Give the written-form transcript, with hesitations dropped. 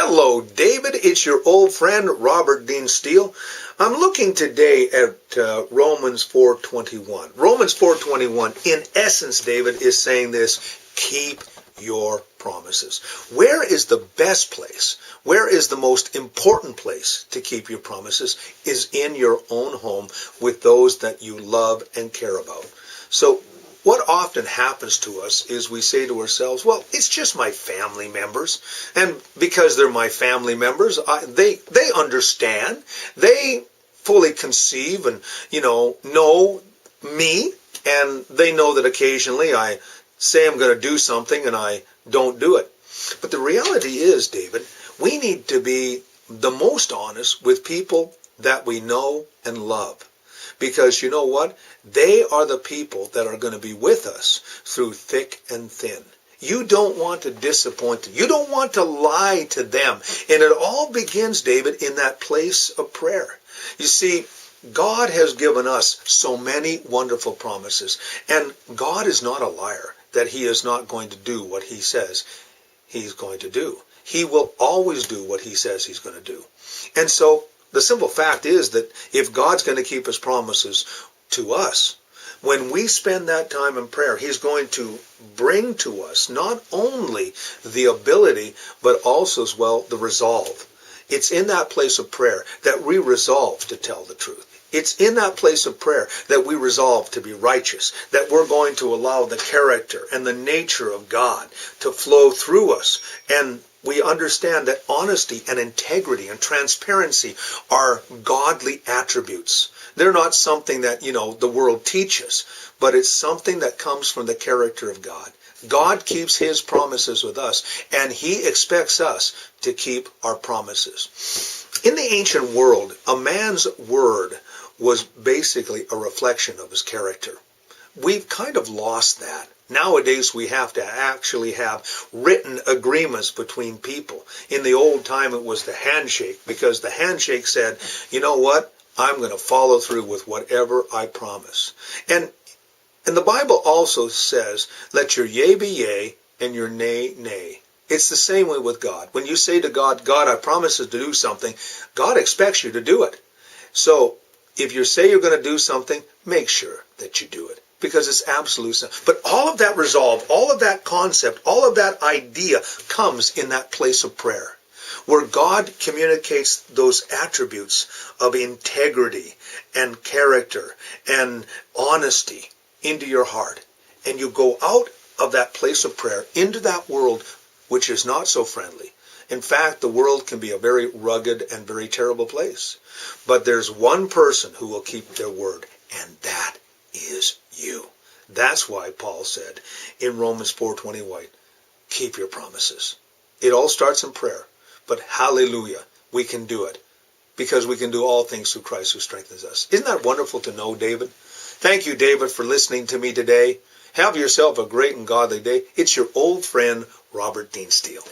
Hello, David. It's your old friend, Robert Dean Steele. I'm looking today at Romans 4:21. Romans 4:21, in essence, David, is saying this: keep your promises. Where is the best place? Where is the most important place to keep your promises? Is in your own home with those that you love and care about. So what often happens to us is we say to ourselves, well, it's just my family members. And because they're my family members, they understand. They fully conceive and, know me. And they know that occasionally I say I'm going to do something and I don't do it. But the reality is, David, we need to be the most honest with people that we know and love. Because you know what? They are the people that are going to be with us through thick and thin. You don't want to disappoint them. You don't want to lie to them. And it all begins, David, in that place of prayer. You see, God has given us so many wonderful promises. And God is not a liar that he is not going to do what he says he's going to do. He will always do what he says he's going to do. And so the simple fact is that if God's going to keep his promises to us, when we spend that time in prayer, he's going to bring to us not only the ability, but also as well the resolve. It's in that place of prayer that we resolve to tell the truth. It's in that place of prayer that we resolve to be righteous, that we're going to allow the character and the nature of God to flow through us. And we understand that honesty and integrity and transparency are godly attributes. They're not something that, the world teaches, but it's something that comes from the character of God. God keeps his promises with us, and he expects us to keep our promises. In the ancient world, a man's word was basically a reflection of his character. We've kind of lost that. Nowadays, we have to actually have written agreements between people. In the old time, it was the handshake, because the handshake said, you know what? I'm going to follow through with whatever I promise. And the Bible also says, let your yea be yea and your nay, nay. It's the same way with God. When you say to God, God, I promise to do something, God expects you to do it. So if you say you're going to do something, make sure that you do it. Because it's absolute sin. But all of that resolve, all of that concept, all of that idea comes in that place of prayer, where God communicates those attributes of integrity and character and honesty into your heart. And you go out of that place of prayer into that world which is not so friendly. In fact, the world can be a very rugged and very terrible place. But there's one person who will keep their word, and that is you. That's why Paul said in Romans 4:21, keep your promises. It all starts in prayer, but hallelujah, we can do it because we can do all things through Christ who strengthens us. Isn't that wonderful to know, David? Thank you, David, for listening to me today. Have yourself a great and godly day. It's your old friend, Robert Dean Steele.